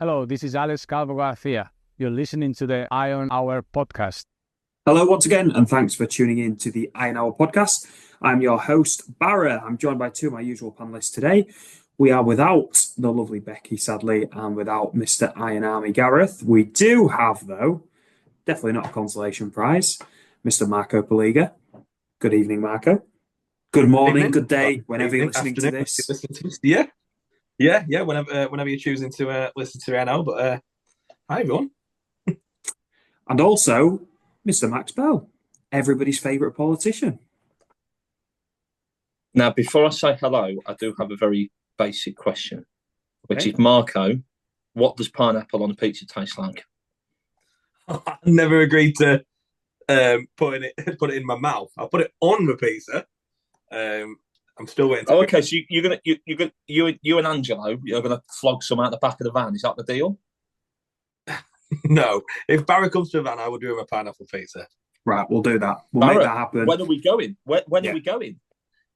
Hello, this is Alex Calvo Garcia. You're listening to the Iron Hour podcast. Hello, once again, and thanks for tuning in to the Iron Hour podcast. I'm your host, Barra. I'm joined by two of my usual panelists today. We are without the lovely Becky, sadly, and without Mr. Iron Army Gareth. We do have, though, definitely not a consolation prize, Mr. Marco Poliga. Good evening, Marco. Good morning, Evening. good day, whenever you're listening to Afternoon, this. listening to this. Yeah. Whenever you're choosing to listen to it now. But hi everyone. And also, Mr. Max Bell, everybody's favourite politician. Now, before I say hello, I do have a very basic question, which Okay. is, Marco, what does pineapple on a pizza taste like? I never agreed to put it in my mouth. I'll put it on the pizza. I'm still waiting. Oh, okay. So you and Angelo, you're gonna flog some out the back of the van. Is that the deal? No, if Barra comes to the van, I will do him a pineapple pizza. Right, we'll do that. We'll Barra, make that happen. When are we going? When Yeah. are we going?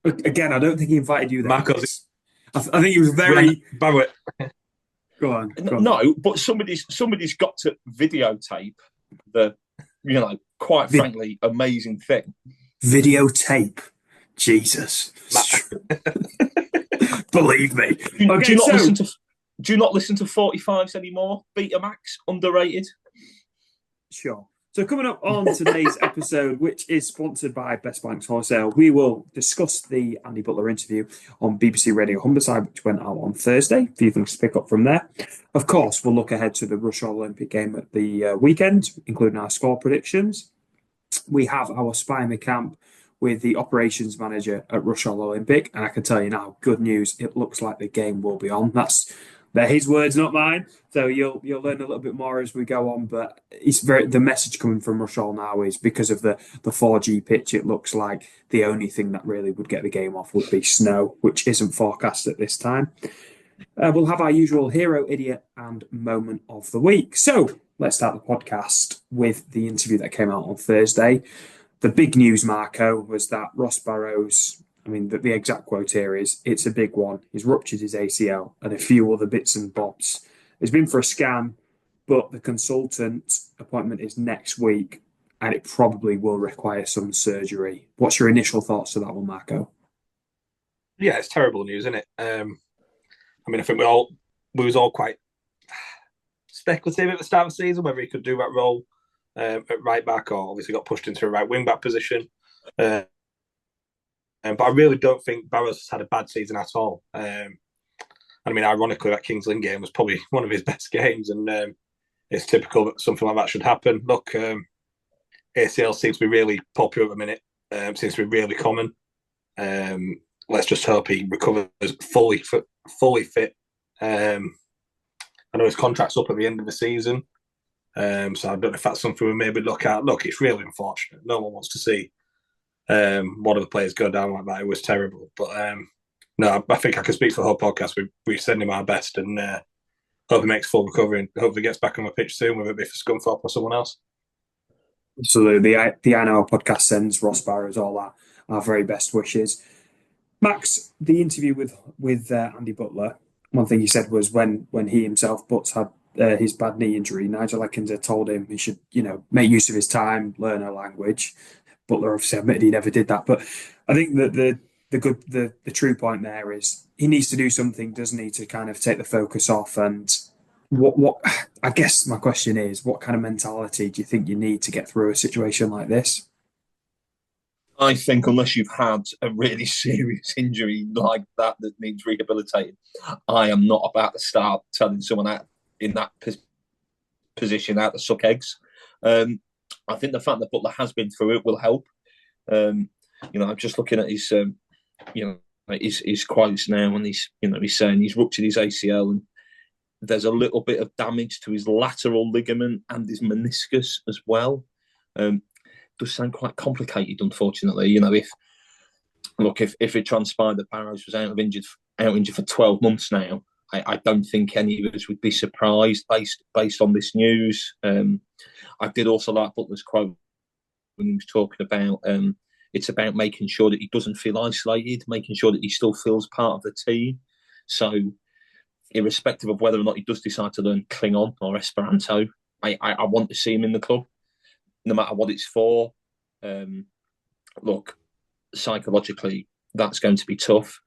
Again, I don't think he invited you there. Marco's- I think he was very... Barra. Go on. No, but somebody's got to videotape the, quite frankly, amazing thing. Videotape. Jesus. Believe me. Okay, Do you not listen to 45s anymore? Betamax, underrated. Sure. So coming up on today's episode, which is sponsored by Best Banks Wholesale, we will discuss the Andy Butler interview on BBC Radio Humberside, which went out on Thursday. A few things to pick up from there. Of course, we'll look ahead to the Rushall Olympic game at the weekend, including our score predictions. We have our Spy in the Camp with the operations manager at Rushall Olympic, and I can tell you now, good news, it looks like the game will be on. They're his words, not mine. So you'll learn a little bit more as we go on. But the message coming from Rushall now is because of the 4G pitch. It looks like the only thing that really would get the game off would be snow, which isn't forecast at this time. We'll have our usual hero, idiot, and moment of the week. So let's start the podcast with the interview that came out on Thursday. The big news, Marco, was that Ross Barrows. The exact quote here is, "It's a big one. He's ruptured his ACL and a few other bits and bobs. He's been for a scan, but the consultant appointment is next week, and it probably will require some surgery." What's your initial thoughts to that one, Marco? Yeah, it's terrible news, isn't it? I think we was all quite speculative at the start of the season whether he could do that role at right back, or obviously got pushed into a right wing back position. But I really don't think Barrows has had a bad season at all. Ironically, that Kings Lynn game was probably one of his best games, and it's typical that something like that should happen. Look, ACL seems to be really popular at the minute. Seems to be really common. Let's just hope he recovers fully fit. I know his contract's up at the end of the season, so I don't know if that's something we maybe look at. Look, it's really unfortunate. No one wants to see one of the players go down like that. It was terrible. But no, I think I can speak for the whole podcast. We send him our best, and hope he makes full recovery and hopefully gets back on the pitch soon, whether it be for Scunthorpe or someone else. Absolutely. The I Know podcast sends Ross Barrows all our very best wishes. Max, the interview with Andy Butler, one thing he said was when he himself, Butts, had his bad knee injury, Nigel Ekins had told him he should, make use of his time, learn a language. Butler obviously admitted he never did that, but I think that the true point there is he needs to do something, doesn't he, to kind of take the focus off. And what I guess my question is, what kind of mentality do you think you need to get through a situation like this? I think unless you've had a really serious injury like that needs rehabilitating, I am not about to start telling someone out in that position out to suck eggs. I think the fact that Butler has been through it will help. I'm just looking at his, his quotes now, and he's saying he's ruptured his ACL, and there's a little bit of damage to his lateral ligament and his meniscus as well. Does sound quite complicated, unfortunately. If it transpired that Barrows was out injured for 12 months now, I don't think any of us would be surprised based on this news. I did also like Butler's quote when he was talking about it's about making sure that he doesn't feel isolated, making sure that he still feels part of the team. So, irrespective of whether or not he does decide to learn Klingon or Esperanto, I want to see him in the club, no matter what it's for. Look, psychologically, that's going to be tough.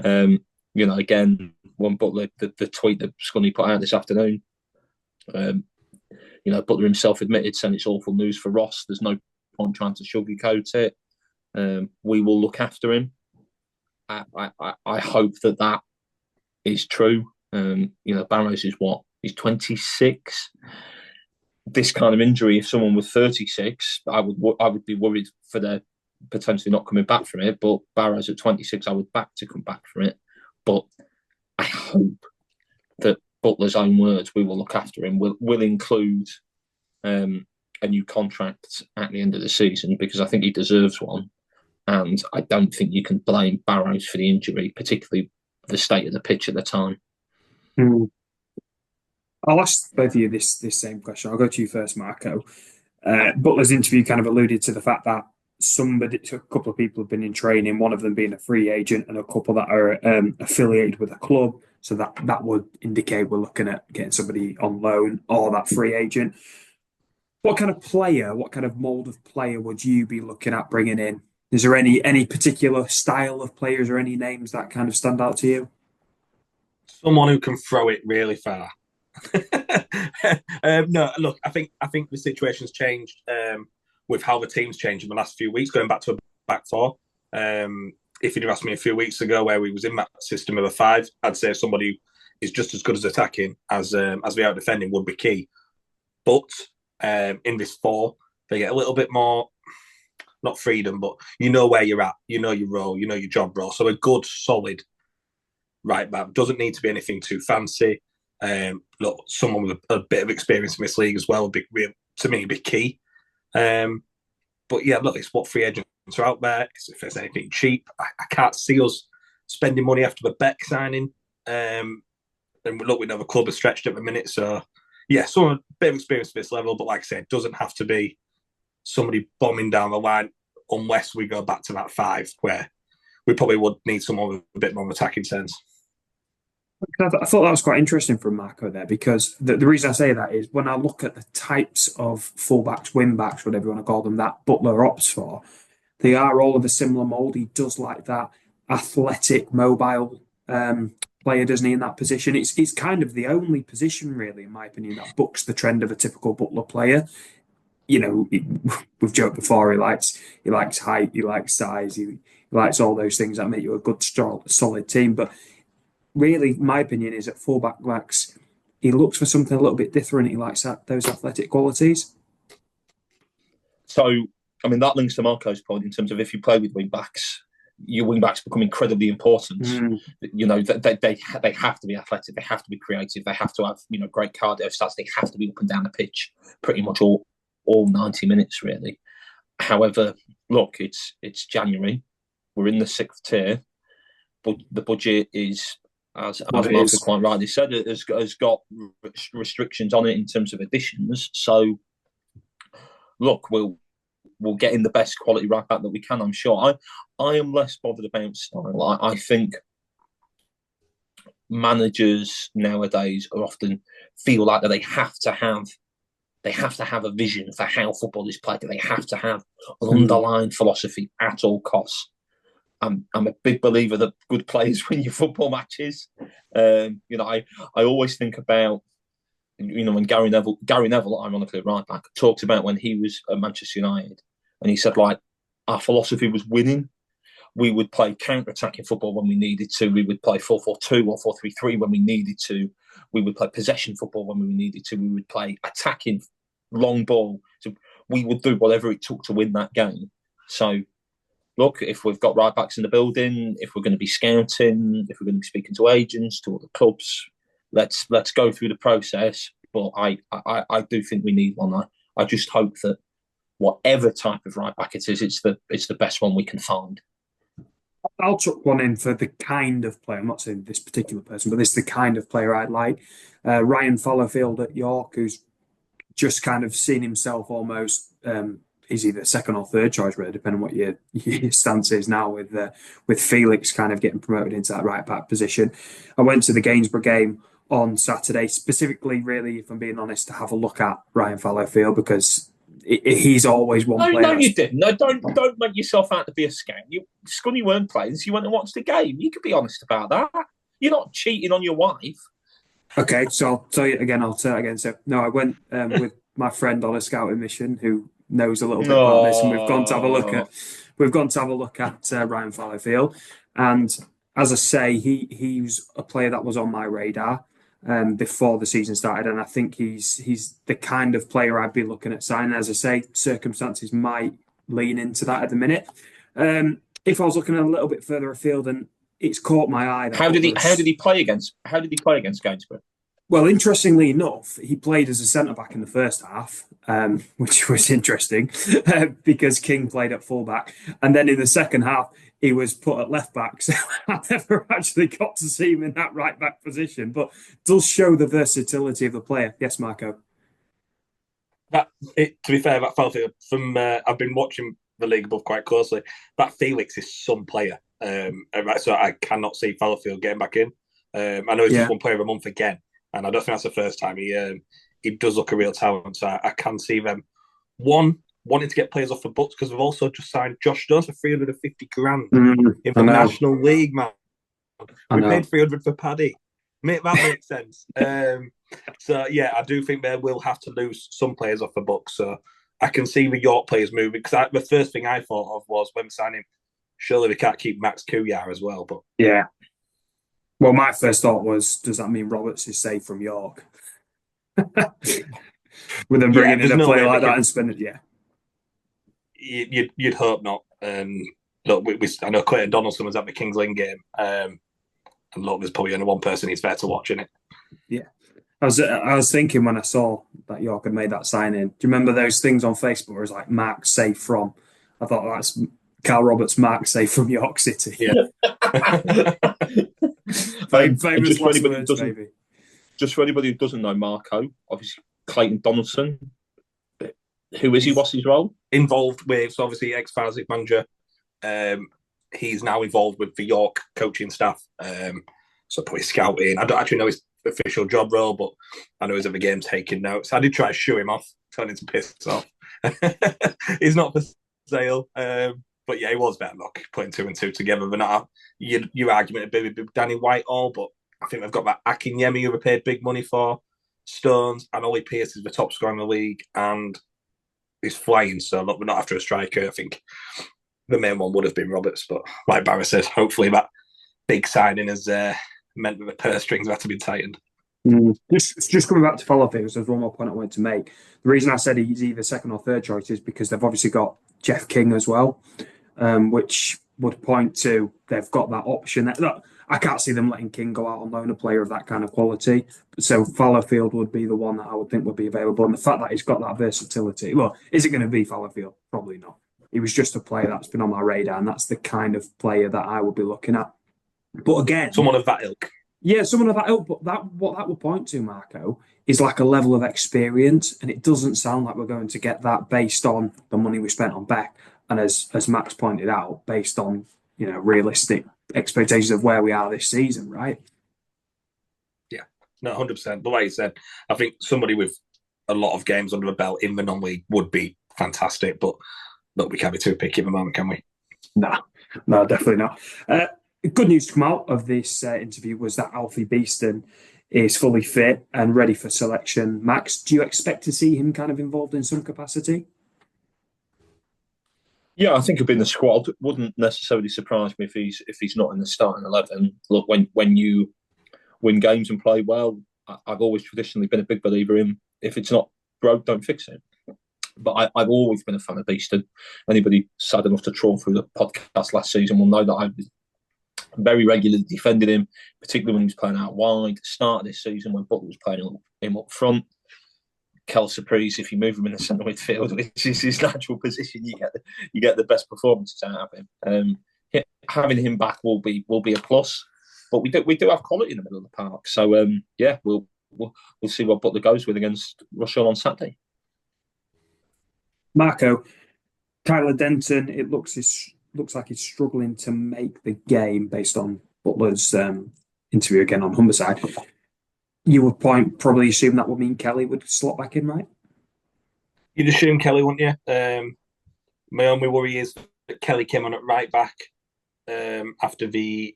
Again, one Butler, the tweet that Scunny put out this afternoon, Butler himself admitted saying it's awful news for Ross. There's no point trying to sugarcoat it. We will look after him. I hope that is true. Barrows is what? He's 26. This kind of injury, if someone was 36, I would be worried for their potentially not coming back from it. But Barrows at 26, I would back to come back from it. But I hope that Butler's own words, we will look after him, will include a new contract at the end of the season, because I think he deserves one. And I don't think you can blame Barrows for the injury, particularly the state of the pitch at the time. I'll ask both of you this same question. I'll go to you first, Marco. Butler's interview kind of alluded to the fact that a couple of people have been in training, one of them being a free agent and a couple that are affiliated with a club. So that would indicate we're looking at getting somebody on loan or that free agent. What kind of player, what kind of mould of player would you be looking at bringing in? Is there any particular style of players or any names that kind of stand out to you? Someone who can throw it really far. No, look, I think the situation's changed with how the team's changed in the last few weeks, going back to a back four. If you'd have asked me a few weeks ago where we was in that system of a five, I'd say somebody who is just as good as attacking as we are defending would be key. But in this four, they get a little bit more, not freedom, but you know where you're at, you know your role, you know your job role. So a good, solid right back doesn't need to be anything too fancy. Look, someone with a bit of experience in this league as well would be, to me, be key. But yeah, look, it's what free agents are out there. If there's anything cheap, I can't see us spending money after the Beck signing. And look, we know the club is stretched at the minute. So yeah, someone a bit of experience at this level, but like I said, it doesn't have to be somebody bombing down the line unless we go back to that five where we probably would need someone with a bit more attacking sense. I thought that was quite interesting from Marco there, because the reason I say that is when I look at the types of fullbacks, wing-backs, whatever you want to call them, that Butler opts for, they are all of a similar mould. He does like that athletic, mobile player, doesn't he, in that position? It's kind of the only position, really, in my opinion, that bucks the trend of a typical Butler player. We've joked before, he likes height, he likes size, he likes all those things that make you a good, strong, solid team. But really, my opinion is at fullback backs, he looks for something a little bit different. He likes those athletic qualities. So, I mean, that links to Marco's point in terms of if you play with wing backs, your wing backs become incredibly important. They have to be athletic, they have to be creative, they have to have great cardio stats, they have to be up and down the pitch pretty much all 90 minutes, really. However, look, it's January, we're in the 6th tier, but the budget is, as Marco quite rightly said, has got restrictions on it in terms of additions. So, look, we'll get in the best quality right back that we can, I'm sure. I am less bothered about style. I think managers nowadays are often feel like that they have to have a vision for how football is played. They have to have an underlying philosophy at all costs. I'm a big believer that good players win your football matches. I always think about, when Gary Neville, ironically right back, talked about when he was at Manchester United, and he said, like, our philosophy was winning. We would play counter-attacking football when we needed to. We would play 4-4-2 or 4-3-3 when we needed to. We would play possession football when we needed to. We would play attacking long ball. So we would do whatever it took to win that game. So, look, if we've got right backs in the building, if we're going to be scouting, if we're going to be speaking to agents, to other clubs, let's go through the process. But I do think we need one. I just hope that whatever type of right back it is, it's the best one we can find. I'll chuck one in for the kind of player. I'm not saying this particular person, but this is the kind of player I'd like. Ryan Fallowfield at York, who's just kind of seen himself almost he's either second or third choice, really, depending on what your stance is now. With Felix kind of getting promoted into that right back position, I went to the Gainsborough game on Saturday, specifically, really, if I'm being honest, to have a look at Ryan Fallowfield, because he's always one player. No, you didn't. No, don't make yourself out to be a scam. Scunny weren't playing, so you went and watched the game. You could be honest about that. You're not cheating on your wife. Okay, so I'll tell you again. I'll tell it again. So no, I went with my friend on a scouting mission who knows a little bit about this, and we've gone to have a look at Ryan Fallowfield. And as I say, he was a player that was on my radar before the season started, and I think he's the kind of player I'd be looking at signing. As I say, circumstances might lean into that at the minute. If I was looking a little bit further afield, and it's caught my eye. How did he play against Gainsborough? Well, interestingly enough, he played as a centre-back in the first half, which was interesting because King played at full-back. And then in the second half, he was put at left-back. So I never actually got to see him in that right-back position, but it does show the versatility of the player. Yes, Marco? To be fair, that Fallowfield, I've been watching the league above quite closely. That Felix is some player. So I cannot see Fallowfield getting back in. I know he's just one player of a month again. And I don't think that's the first time. He does look a real talent. So I can see them, one, wanting to get players off the books, because we've also just signed Josh Stones for 350 grand in the National League, man. We paid 300 for Paddy. That makes sense. So, yeah, I do think they will have to lose some players off the books. So I can see the York players moving. Because the first thing I thought of was when we signed him, surely we can't keep Max Kuyar as well. But yeah. Well, my first thought was, does that mean Roberts is safe from York? With them bringing in a player like that and spending, You'd hope not. Look, I know Clayton Donaldson was at the Kings Lynn game. And look, there's probably only one person who's there to watch in it. Yeah. I was thinking when I saw that York had made that signing, do you remember those things on Facebook where it was like, Mark safe from? I thought that's Carl Roberts, Mark safe from York City. Yeah. Famous last words, maybe. Just for anybody who doesn't know Marco, obviously Clayton Donaldson. Who is he? What's his role? Involved with, so obviously, ex-Farsic manager. He's now involved with the York coaching staff. So probably scouting. I don't actually know his official job role, but I know he's at the game taking notes. I did try to shoo him off, telling him to piss off. He's not for sale. But yeah, he was better luck putting 2 and 2 together. But not your argument would be with Danny Whitehall, but I think they've got that Akinyemi who they paid big money for, Stones, and Ollie Pearce is the top scorer in the league, and he's flying. So look, we're not after a striker. I think the main one would have been Roberts, but like Barry says, hopefully that big signing has meant that the purse strings have had to be tightened. Just coming back to Fallowfield, there's one more point I wanted to make. The reason I said he's either second or third choice is because they've obviously got Jeff King as well, which would point to they've got that option. I can't see them letting King go out on loan, a player of that kind of quality. So Fallowfield would be the one that I would think would be available. And the fact that he's got that versatility, well, is it going to be Fallowfield? Probably not. He was just a player that's been on my radar, and that's the kind of player that I would be looking at. But again, someone of that ilk. Yeah, someone of that ilk. But what that would point to, Marco, is like a level of experience, and it doesn't sound like we're going to get that based on the money we spent on Beck, and as Max pointed out, based on realistic expectations of where we are this season, right? Yeah, no, 100%. The way you said, I think somebody with a lot of games under the belt in the non-league would be fantastic, but look, we can't be too picky at the moment, can we? No, definitely not. Good news to come out of this interview was that Alfie Beeston is fully fit and ready for selection. Max, do you expect to see him kind of involved in some capacity? Yeah, I think he'll be in the squad. Wouldn't necessarily surprise me if he's not in the starting 11. Look, when you win games and play well, I've always traditionally been a big believer in if it's not broke, don't fix it. But I've always been a fan of Beeston. Anybody sad enough to trawl through the podcast last season will know that I've very regularly defended him, particularly when he was playing out wide. Start of this season when Butler was playing him up front. Kel surprise if you move him in the centre midfield, which is his natural position, you get the best performances out of him. Having him back will be a plus, but we do have quality in the middle of the park. So we'll see what Butler goes with against Rushall on Saturday. Marco, Tyler Denton, it looks like he's struggling to make the game based on Butler's interview again on Humberside. You would probably assume that would mean Kelly would slot back in, right? You'd assume Kelly, wouldn't you? My only worry is that Kelly came on at right back after the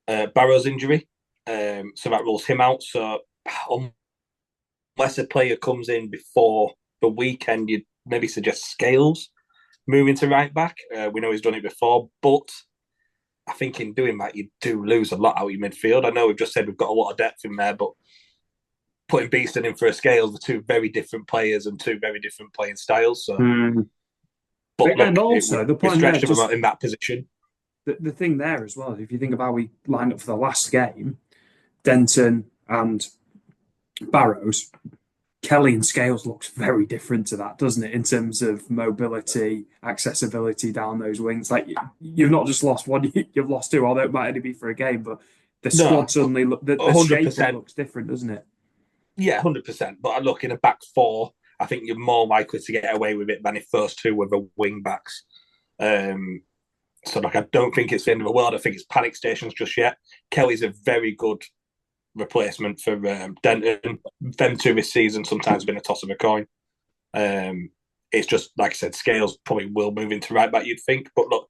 Barrows injury, so that rules him out. So unless a player comes in before the weekend, you'd maybe suggest Scales moving to right back. We know he's done it before, but I think in doing that, you do lose a lot out of your midfield. I know we've just said we've got a lot of depth in there, but putting Beeston in for a Scales, the two very different players and two very different playing styles. So, but and also the point there, just in that position. The thing there as well, if you think about how we lined up for the last game, Denton and Barrows, Kelly and Scales looks very different to that, doesn't it? In terms of mobility, accessibility down those wings. Like you've not just lost one, you've lost two, although it might only be for a game, but the squad suddenly the shape looks different, doesn't it? Yeah, 100%. But I look in a back four, I think you're more likely to get away with it than if first two were the wing backs. So like I don't think it's the end of the world. I think it's panic stations just yet. Kelly's a very good replacement for Denton. Them two this season sometimes been a toss of a coin. It's just like I said, Scales probably will move into right back, you'd think. But look,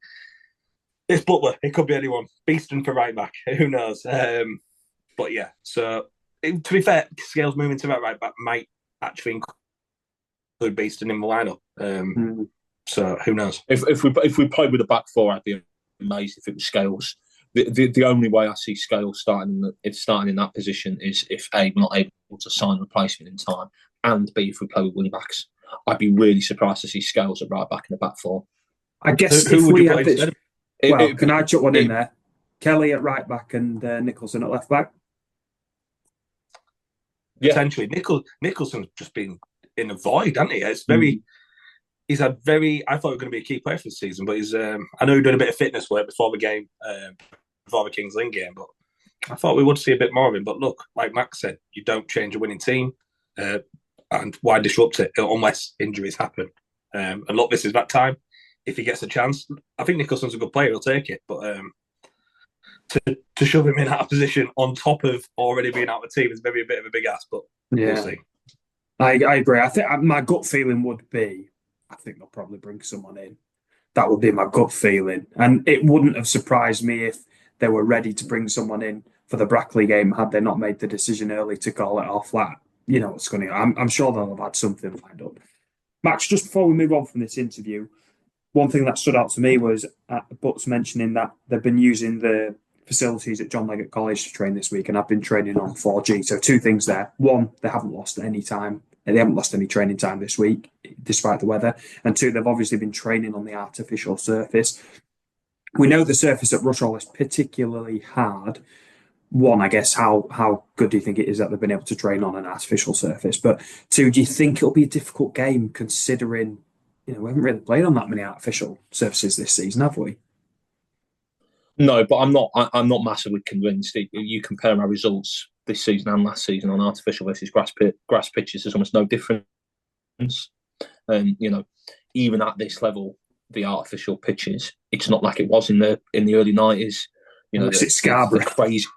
it's Butler. It could be anyone. Beeston for right back. Who knows? But yeah, so to be fair, Scales moving to right back might actually include Beeston in the lineup. So who knows? If we played with a back four, I'd be amazed if it was Scales. The only way I see Scales starting in that position is if A, we're not able to sign a replacement in time, and B, if we play with wing backs. I'd be really surprised to see Scales at right back in the back four. I guess who would you put instead? Can I chuck one in there? Kelly at right back and Nicholson at left back. Yeah. Potentially, Nicholson's just been in a void, hasn't he? It's very. He's had very. I thought he was going to be a key player for the season, but he's. I know he did a bit of fitness work before the game, before the Kings Lynn game, but I thought we would see a bit more of him. But look, like Max said, you don't change a winning team, and why disrupt it unless injuries happen? And look, this is that time. If he gets a chance, I think Nicholson's a good player. He'll take it, but to shove him in that position on top of already being out of the team is maybe a bit of a big ask. But we'll see. I agree. I think my gut feeling would be. I think they'll probably bring someone in. That would be my gut feeling. And it wouldn't have surprised me if they were ready to bring someone in for the Brackley game had they not made the decision early to call it off. Like, you know what's going to I'm sure they'll have had something lined up. Max, just before we move on from this interview, one thing that stood out to me was Butts mentioning that they've been using the facilities at John Leggett College to train this week, and I've been training on 4G. So two things there. One, they haven't lost any time. They haven't lost any training time this week, despite the weather. And two, they've obviously been training on the artificial surface. We know the surface at Rushall is particularly hard. One, I guess, how good do you think it is that they've been able to train on an artificial surface? But two, do you think it'll be a difficult game considering, we haven't really played on that many artificial surfaces this season, have we? No, but I'm not massively convinced. You compare our results this season and last season on artificial versus grass pitches, there's almost no difference. And even at this level, the artificial pitches, it's not like it was in the early 90s. It's Scarborough. Crazy.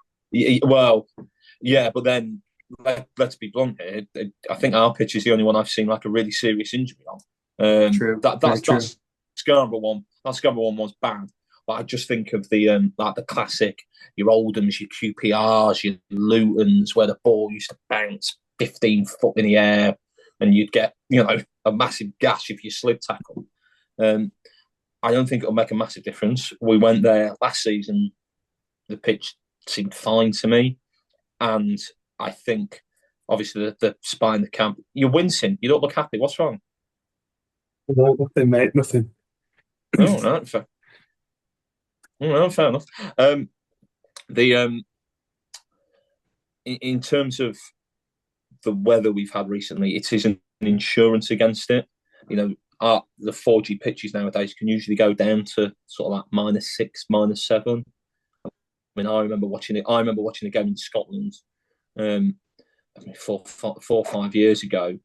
Well, yeah, but then let's be blunt here. I think our pitch is the only one I've seen like a really serious injury on. True. That's Scarborough one. That Scarborough one was bad. But I just think of the classic, your Oldhams, your QPRs, your Lutons, where the ball used to bounce 15 foot in the air and you'd get, a massive gash if you slid tackle. I don't think it'll make a massive difference. We went there last season, the pitch seemed fine to me. And I think, obviously, the spine, the camp, you're wincing. You don't look happy. What's wrong? No, nothing, mate, nothing. Oh, right, fair. Well, fair enough. In terms of the weather we've had recently, it is an insurance against it. The 4G pitches nowadays can usually go down to sort of like -6, -7. I mean, I remember watching a game in Scotland, 4 or 5 years ago,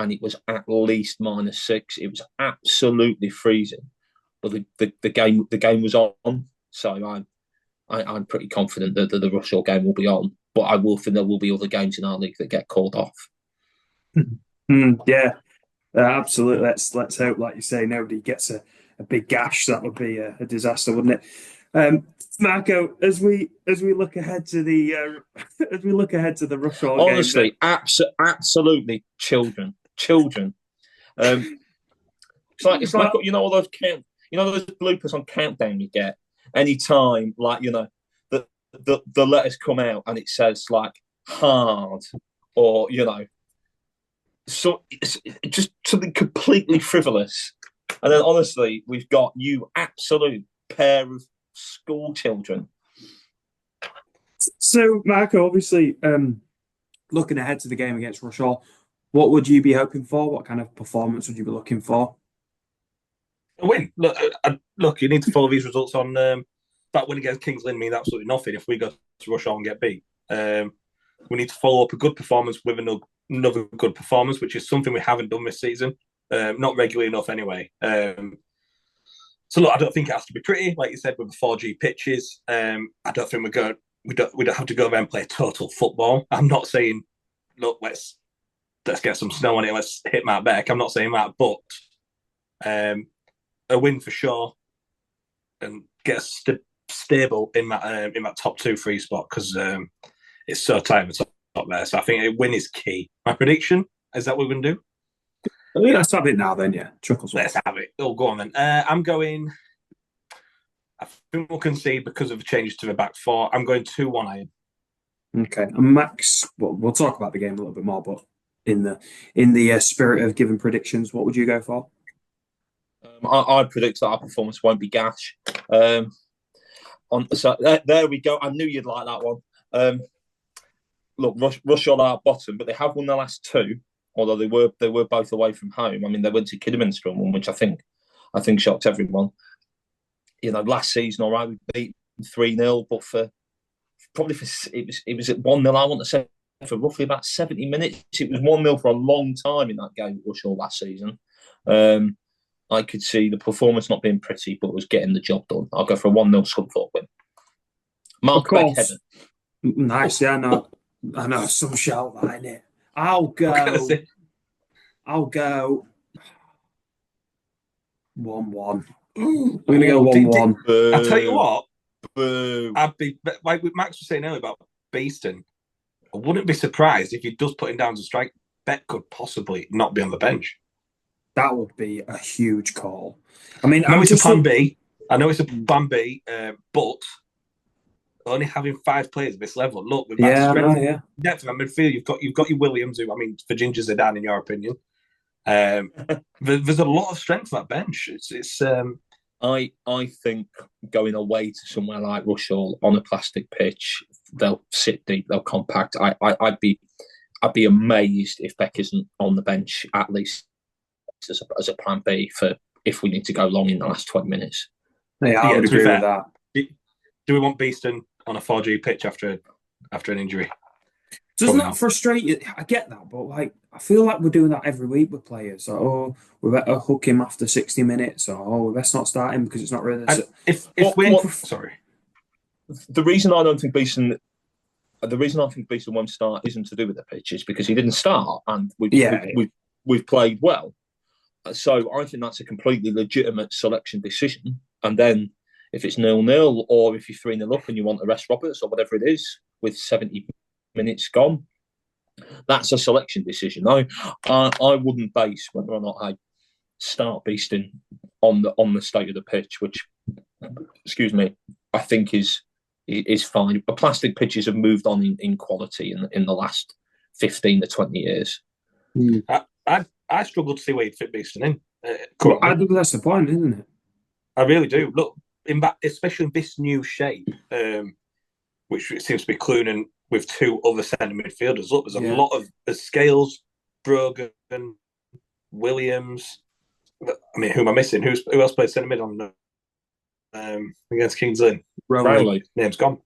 and it was at least -6. It was absolutely freezing, but the game was on. So I'm pretty confident that the Rushall game will be on. But I will think there will be other games in our league that get called off. Yeah, absolutely. Let's hope, like you say, nobody gets a big gash. That would be a disaster, wouldn't it? Marco, as we look ahead to the Rushall game, honestly, absolutely, children. It's like all those those bloopers on Countdown you get anytime, like the letters come out and it says like hard, or so it's just something completely frivolous. And then honestly, we've got you absolute pair of school children. So, Marco, obviously, looking ahead to the game against Rushall, what would you be hoping for? What kind of performance would you be looking for? A win. Look, you need to follow these results on. That win against Kings Lynn means absolutely nothing if we go to Rushall and get beat. We need to follow up a good performance with another good performance, which is something we haven't done this season. Not regularly enough, anyway. So look, I don't think it has to be pretty, like you said, with the 4G pitches. I don't think we don't have to go there and play total football. I'm not saying, look, let's get some snow on it, let's hit Matt Beck. I'm not saying that, but a win for sure, and get us stable in that top 2-3 spot, because it's so tight at the top there. So I think a win is key. My prediction is that we're going to do. Let's have it now, then. Yeah, Chuckles. Let's have it. Oh, go on then. I'm going. I think we'll concede because of the changes to the back four. I'm going 2-1 Iron. Okay, and Max. We'll talk about the game a little bit more, but in the spirit of giving predictions, what would you go for? I predict that our performance won't be gash. So there we go. I knew you'd like that one. Look, Rushall are bottom, but they have won the last two. Although they were both away from home. I mean, they went to Kidderminster and won, which I think shocked everyone. Last season, all right, we beat 3-0, but it was at 1-0. I want to say for roughly about 70 minutes. It was 1-0 for a long time in that game at Rushall last season. I could see the performance not being pretty, but was getting the job done. I'll go for a 1-0 Scunthorpe win. Mark Beck header. Nice, yeah, I know, some shout that in it. I'll go 1-1. We're going to go 1-1. I'll tell you what. Boo. I'd be, like Max was saying earlier about Beeston, I wouldn't be surprised if he does put him down to strike. Beck could possibly not be on the bench. That would be a huge call. I mean, I know it's a plan B. But only having 5 players at this level. Look, with that strength, depth of midfield, you've got your Williams, who, I mean, for Ginger Zidane, in your opinion. There's a lot of strength on that bench. I think going away to somewhere like Rushall on a plastic pitch, they'll sit deep, they'll compact. I'd be amazed if Beck isn't on the bench, at least as a plan B for if we need to go long in the last 20 minutes. Yeah, I would agree with that. Do we want Beeston on a 4G pitch after an injury? Doesn't that frustrate you? I get that, but I feel like we're doing that every week with players. Like, we better hook him after 60 minutes, or we best not start him because it's not really. Sorry. The reason I think Beeston won't start isn't to do with the pitch. It's because he didn't start, and we've played well. So I think that's a completely legitimate selection decision. And then if it's 0-0, or if you're 3-0 up and you want to rest Roberts or whatever it is with 70 minutes gone, that's a selection decision. I wouldn't base whether or not I start Beeston on the state of the pitch, which, excuse me, I think is fine. The plastic pitches have moved on in quality in the last 15 to 20 years. I struggle to see where you'd fit Beeston in. I think that's the point, isn't it? I really do. Look, especially in this new shape, which it seems to be Clunan with 2 other centre midfielders. Look, there's a lot of Scales, Brogan, Williams. I mean, who am I missing? Who else plays centre mid on against Kings Lynn? Rowley. Name's gone.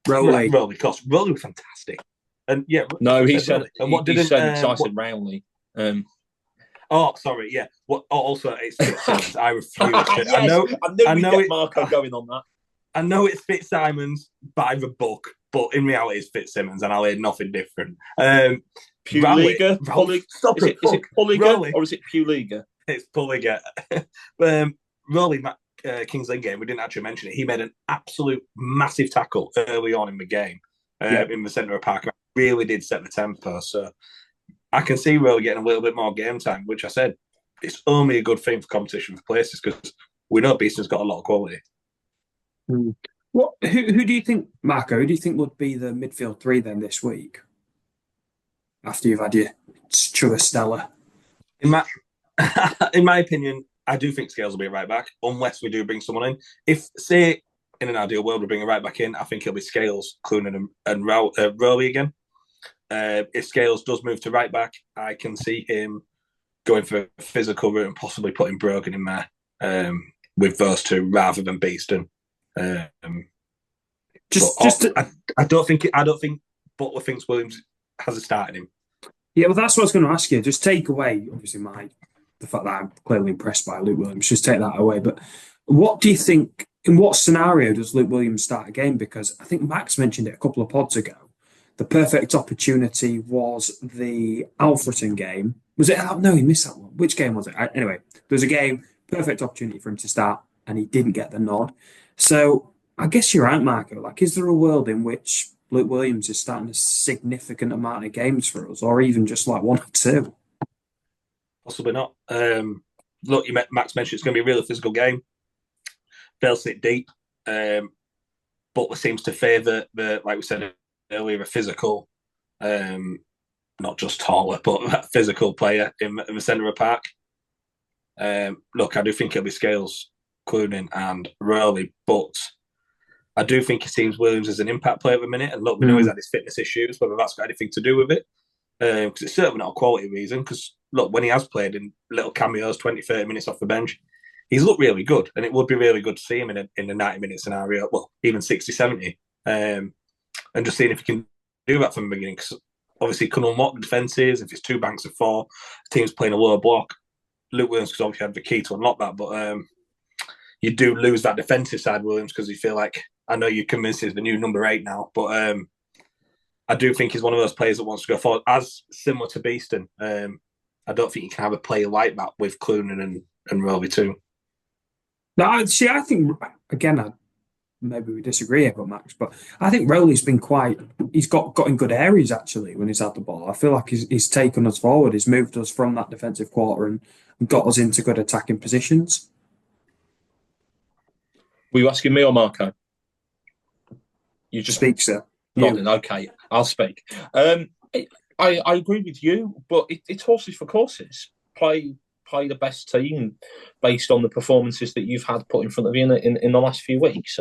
Rowley. Rowley was fantastic. And no, he said Rowley. Oh, sorry, yeah. Also, it's Fitzsimmons. I refuse. Yes, I knew we'd get Marco going on that. I know it's Fitzsimmons by the book, but in reality, it's Fitzsimmons, and I'll hear nothing different. Puliga? Is it Puliga or is it Puliga? It's Puliga. Rowley, King's game, we didn't actually mention it. He made an absolute massive tackle early on in the game in the centre of the park. Really did set the tempo. So I can see Rowley getting a little bit more game time, which I said it's only a good thing for competition for places because we know Beeston's got a lot of quality. What? Who do you think, Marco? Who do you think would be the midfield three then this week? After you've had your True Stella. In my opinion, I do think Scales will be a right back, unless we do bring someone in. If, say, in an ideal world, we bring a right back in, I think it'll be Scales, Clunan, and Rowley again. If Scales does move to right back, I can see him going for a physical route and possibly putting Brogan in there with those two rather than Beeston. I don't think Butler thinks Williams has a start in him. Yeah, well, that's what I was going to ask you. Just take away, obviously, the fact that I'm clearly impressed by Luke Williams. Just take that away. But what do you think? In what scenario does Luke Williams start a game? Because I think Max mentioned it a couple of pods ago. The perfect opportunity was the Alfreton game. Was it? No, he missed that one. Which game was it? Anyway, there was a game, perfect opportunity for him to start, and he didn't get the nod. So I guess you're right, Marco. Like, is there a world in which Luke Williams is starting a significant amount of games for us, or even just like one or two? Possibly not. Look, Max mentioned it's going to be a really physical game. They'll sit deep. Butler seems to favour like we said earlier, a physical, not just taller, but a physical player in the centre of the park. Look, I do think it'll be Scales, Clunan, and Rowley, but I do think he seems Williams as an impact player at the minute. And look, we know he's had his fitness issues, whether that's got anything to do with it. Because it's certainly not a quality reason. Because look, when he has played in little cameos, 20, 30 minutes off the bench, he's looked really good. And it would be really good to see him in a 90-minute scenario, well, even 60, 70. And just seeing if he can do that from the beginning. Because obviously, he can unlock the defences. If it's two banks of four, team's playing a lower block. Luke Williams could obviously have the key to unlock that. But you do lose that defensive side, Williams, because you feel like, I know you're convinced he's the new number 8 now, but I do think he's one of those players that wants to go forward, as similar to Beeston. I don't think you can have a player like that with Clunan and Rowley too. No, I think, again, maybe we disagree here, but Max, but I think Rowley's been he's got in good areas actually when he's had the ball. I feel like he's taken us forward, he's moved us from that defensive quarter and got us into good attacking positions. Were you asking me or Marco? You just speak, sir. Okay, I'll speak. I agree with you, but it's horses for courses. Play the best team based on the performances that you've had put in front of you in the last few weeks.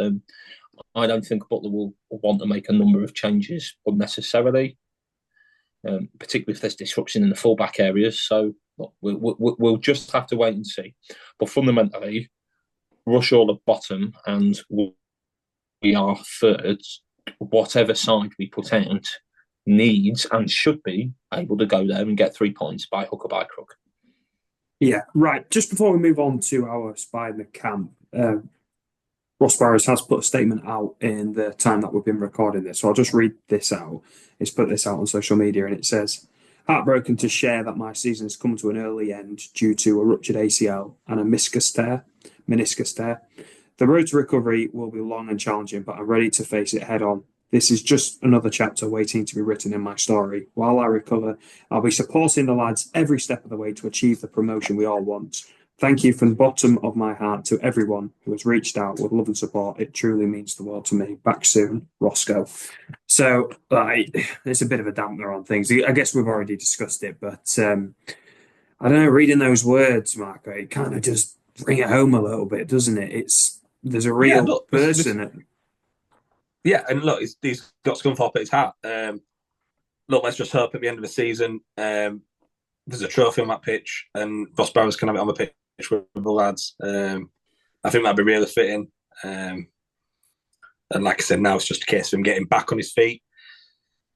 I don't think Butler will want to make a number of changes unnecessarily, particularly if there's disruption in the fullback areas. So we'll just have to wait and see. But fundamentally, Rushall at bottom and we are thirds. Whatever side we put out needs and should be able to go there and get 3 points by hook or by crook. Yeah, right. Just before we move on to our spy in the camp, Ross Barrows has put a statement out in the time that we've been recording this. So I'll just read this out. He's put this out on social media and it says, "Heartbroken to share that my season has come to an early end due to a ruptured ACL and a meniscus tear. The road to recovery will be long and challenging, but I'm ready to face it head on. This is just another chapter waiting to be written in my story. While I recover, I'll be supporting the lads every step of the way to achieve the promotion we all want. Thank you from the bottom of my heart to everyone who has reached out with love and support. It truly means the world to me. Back soon, Roscoe." So it's a bit of a dampener on things. I guess we've already discussed it, but I don't know, reading those words, Marco, it kind of just bring it home a little bit, doesn't it? There's a real person. Yeah, and look, he's got Scunthorpe at his heart. Look, let's just hope at the end of the season there's a trophy on that pitch and Ross Barrows can have it on the pitch with the lads. I think that'd be really fitting. And like I said, now it's just a case of him getting back on his feet.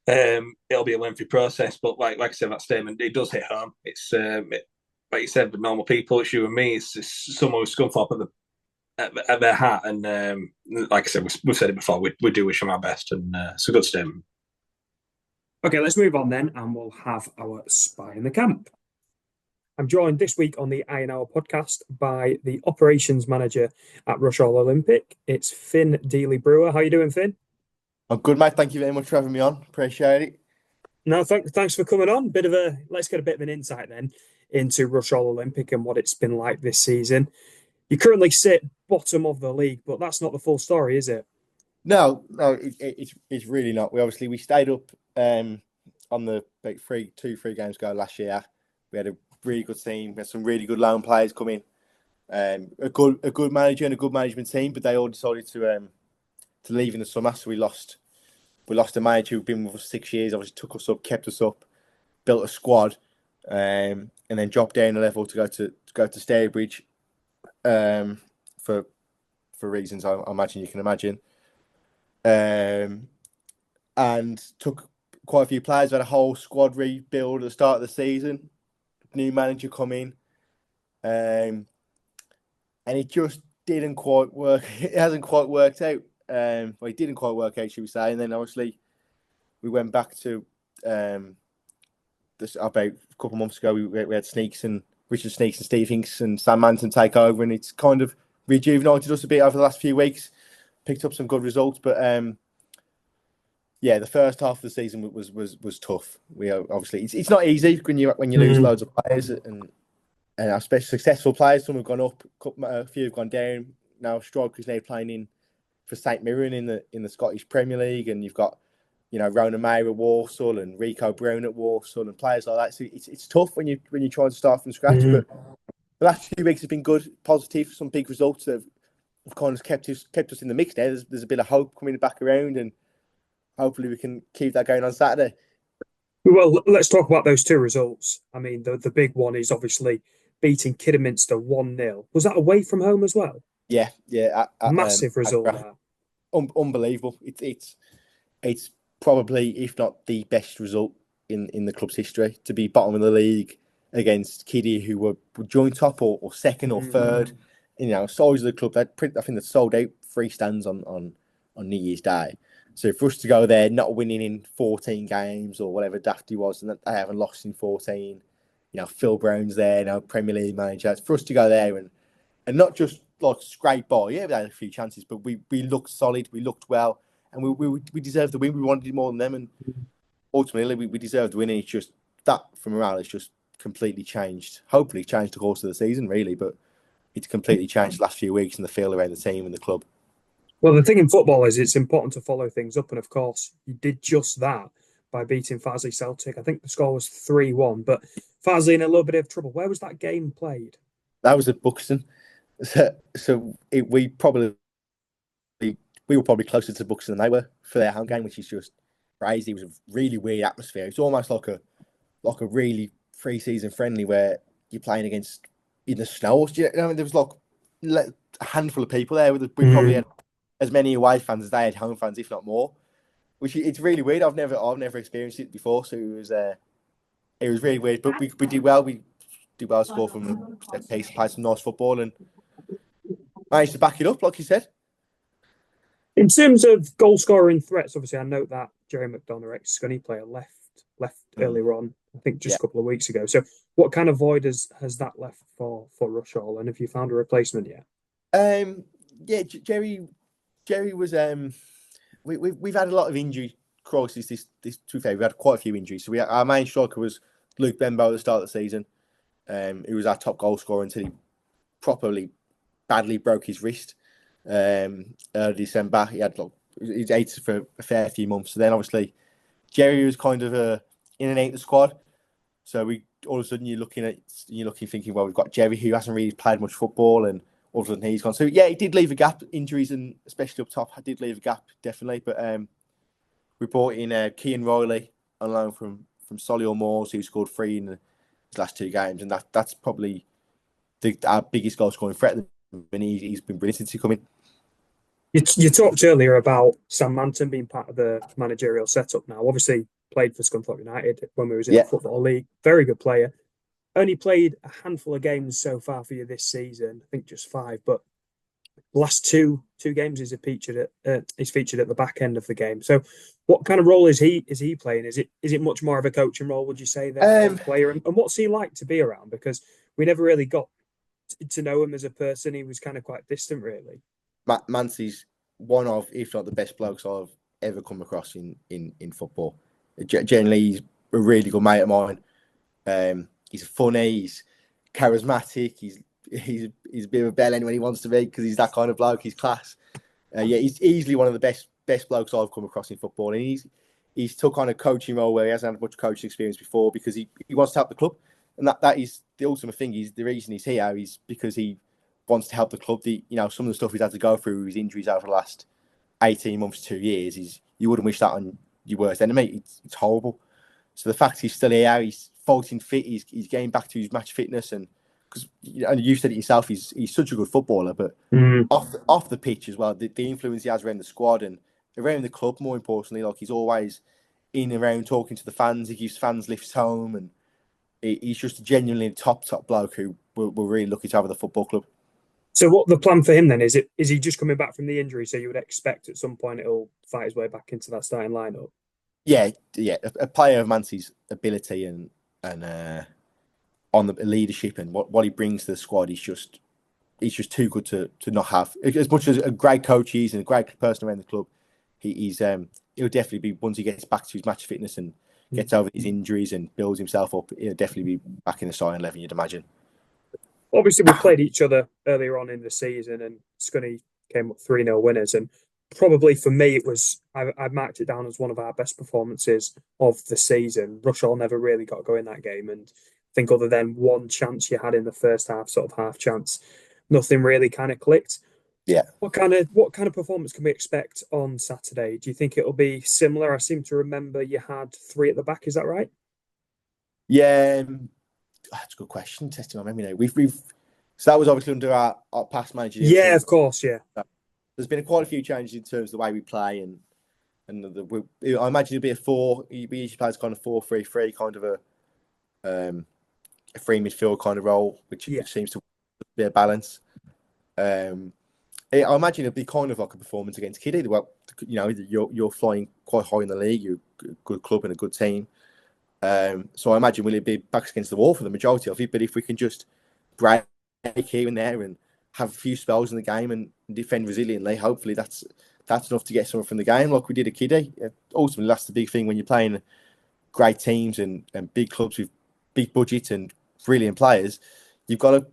It'll be a lengthy process, but like I said, that statement, it does hit home. It's like you said, with normal people, it's you and me. It's someone with Scunthorpe at their heart, and like I said, we've said it before. We do wish them our best, and it's a good statement. Okay, let's move on then, and we'll have our spy in the camp. I'm joined this week on the Iron Hour podcast by the operations manager at Rushall Olympic. It's Finn Dealey-Brewer. How are you doing, Finn? I'm good, mate. Thank you very much for having me on. Appreciate it. No, thanks for coming on. Let's get a bit of an insight then into Rushall Olympic and what it's been like this season. You currently sit bottom of the league, but that's not the full story, is it? No, it's really not. We stayed up on the two, 3 games ago last year. We had a really good team. We had some really good loan players come in. A good manager and a good management team, but they all decided to leave in the summer. So we lost a manager who'd been with us 6 years. Obviously took us up, kept us up, built a squad, and then dropped down a level to go to Stourbridge for reasons I imagine you can imagine. And took quite a few players. We had a whole squad rebuild at the start of the season. New manager come in, and it just didn't quite work. It hasn't quite worked out. Well, it didn't quite work out, should we say? And then obviously we went back to this about a couple of months ago. We had Richard Sneaks and Steve Hinks and Sam Manton take over, and it's kind of rejuvenated us a bit over the last few weeks. Picked up some good results, but the first half of the season was tough. We obviously it's not easy when you lose loads of players and especially successful players. Some have gone up, a few have gone down. Now Strike is now playing for St Mirren in the Scottish Premier League, and you've got Ronan Mayer at Walsall and Rico Brown at Walsall and players like that. So it's tough when you try to start from scratch. But the last few weeks have been good, positive, some big results that have kind of kept us in the mix there. There's a bit of hope coming back around, and hopefully we can keep that going on Saturday. Well, let's talk about those 2 results. I mean, the big one is obviously beating Kidderminster 1-0. Was that away from home as well? Yeah. Massive result there. Unbelievable. It's probably, if not the best result in the club's history, to be bottom of the league against Kiddie, who were joint top or second or third. Size of the club, I think they sold out 3 stands on New Year's Day. So for us to go there, not winning in 14 games or whatever Dafty was, and they haven't lost in 14. Phil Brown's there, Premier League manager. For us to go there and not just like scrape by, we had a few chances, but we looked solid, we looked well, and we deserved the win. We wanted it more than them, and ultimately we deserved the win. And it's just that for morale has just completely changed. Hopefully, changed the course of the season, really, but it's completely changed the last few weeks and the feel around the team and the club. Well, the thing in football is it's important to follow things up, and of course, you did just that by beating Farsley Celtic. I think the score was 3-1, but Farsley in a little bit of trouble. Where was that game played? That was at Buxton. We were probably closer to Buxton than they were for their home game, which is just crazy. It was a really weird atmosphere. It's almost like a really pre-season friendly where you're playing against in the snow. There was like a handful of people there. We probably had as many away fans as they had home fans, if not more. Which it's really weird. I've never experienced it before, so it was really weird. But we did well. We did well, score from set piece, played some nice football, and managed to back it up, like you said. In terms of goal scoring threats, obviously I note that Jerry McDonough, ex-Scunny player, left earlier on. I think just a couple of weeks ago. So, what kind of void has that left for Rushall, and have you found a replacement yet? Jerry was. We've had a lot of injury crises. This to be fair, we had quite a few injuries. So our main striker was Luke Benbow at the start of the season. He was our top goal scorer until he properly badly broke his wrist. Early December, he was out for a fair few months. So then obviously Jerry was kind of in and out of the squad. So we all of a sudden you're looking thinking, well, we've got Jerry who hasn't really played much football, and all of a sudden he's gone. So yeah, he did leave a gap. Injuries, and especially up top, did leave a gap definitely. But we brought in Cian Riley on loan from Solihull Moors, who scored 3 in his last 2 games, and that's probably our biggest goal scoring threat. And he's been brilliant since he come in. You talked earlier about Sam Manton being part of the managerial setup now. Obviously, played for Scunthorpe United when we was in the Football League. Very good player. Only played a handful of games so far for you this season. I think just 5, but last two games is featured at the back end of the game. So, what kind of role is he playing? Is it much more of a coaching role? Would you say than a player? And what's he like to be around? Because we never really got to know him as a person. He was kind of quite distant, really. Mancy's one of, if not the best blokes I've ever come across in football. Generally, he's a really good mate of mine. He's funny. He's charismatic. He's a bit of a bellend when he wants to be because he's that kind of bloke. He's class. He's easily one of the best blokes I've come across in football, and he's took on a coaching role where he hasn't had much coaching experience before because he wants to help the club, and that is the ultimate thing. Is the reason he's here is because he wants to help the club. Some of the stuff he's had to go through, his injuries over the last 18 months, 2 years, is you wouldn't wish that on your worst enemy. It's horrible. So the fact he's still here, he's fighting fit, he's getting back to his match fitness, and because you said it yourself, he's such a good footballer, but off the pitch as well, the influence he has around the squad and around the club, more importantly, like he's always in and around talking to the fans. He gives fans lifts home, and he's just genuinely a top bloke who we're really lucky to have at the football club. So what the plan for him then? Is he just coming back from the injury, so you would expect at some point he'll fight his way back into that starting lineup? Yeah. A player of Mancy's ability and on the leadership and what he brings to the squad, he's just too good to not have. As much as a great coach he is and a great person around the club, he'll definitely be, once he gets back to his match fitness and gets over his injuries and builds himself up, he'll definitely be back in the starting 11, you'd imagine. Obviously, we played each other earlier on in the season, and Scunny came up 3-0 winners. And probably for me, I marked it down as one of our best performances of the season. Rushall never really got going that game, and I think other than one chance you had in the first half, sort of half chance, nothing really kind of clicked. Yeah. What kind of performance can we expect on Saturday? Do you think it'll be similar? I seem to remember you had 3 at the back. Is that right? Yeah. That's a good question. Testing my memory now. So that was obviously under our past manager. Yeah, of course. Yeah. There's been quite a few changes in terms of the way we play, and I imagine it'll be a 4. We usually play as kind of 4-3-3, kind of a free midfield kind of role, which seems to be a balance. I imagine it'll be kind of like a performance against Kiddy. Well, you're flying quite high in the league. You're a good club and a good team. So I imagine we'll be backs against the wall for the majority of it. But if we can just break here and there and have a few spells in the game and defend resiliently, hopefully that's enough to get something from the game, like we did at Kiddie. Ultimately, that's the big thing when you're playing great teams and big clubs with big budgets and brilliant players. You've got to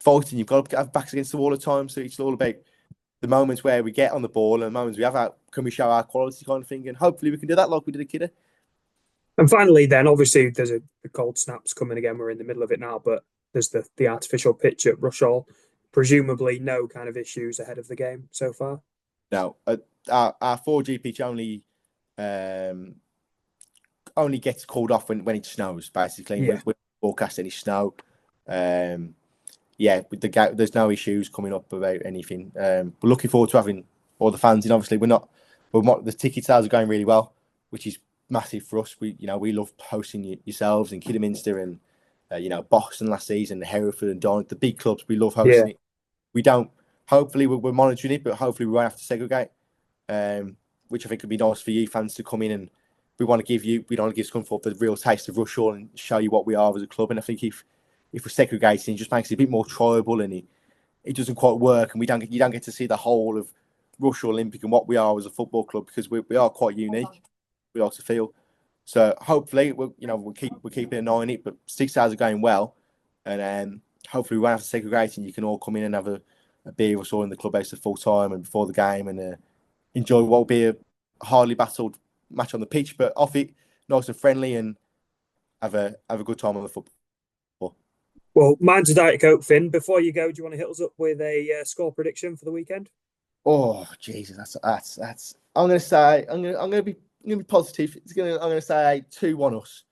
fight and you've got to have backs against the wall at times. So it's all about the moments where we get on the ball and the moments we have can we show our quality kind of thing, and hopefully we can do that like we did at Kiddie. And finally, then, obviously, there's the cold snaps coming again. We're in the middle of it now, but there's the artificial pitch at Rushall. Presumably, no kind of issues ahead of the game so far. No, our 4G pitch only gets called off when it snows. Basically, we're forecasting any snow. With there's no issues coming up about anything. We're looking forward to having all the fans in. Obviously, the ticket sales are going really well, which is massive for us. We love hosting yourselves in Kidderminster and Boston last season, Hereford and Don, the big clubs. We love hosting it. We don't. Hopefully, we're monitoring it, but hopefully we won't have to segregate. Which I think would be nice for you fans to come in, and we want to give Scunthorpe the real taste of Rushall and show you what we are as a club. And I think if we're segregating, it just makes it a bit more tribal, and it doesn't quite work, and you don't get to see the whole of Rushall Olympic and what we are as a football club, because we are quite unique. We like to feel. So hopefully we'll keep an eye on it, but 6 hours are going well, and hopefully we won't have to segregate, and you can all come in and have a beer with us all in the clubhouse at full time and before the game, and enjoy what will be a hardly battled match on the pitch, but off it, nice and friendly, and have a good time on the football. Well, mine's a Diet Coke, Finn. Before you go, do you want to hit us up with a score prediction for the weekend? Oh Jesus, that's. I'm gonna be positive. I'm gonna say 2-1 us.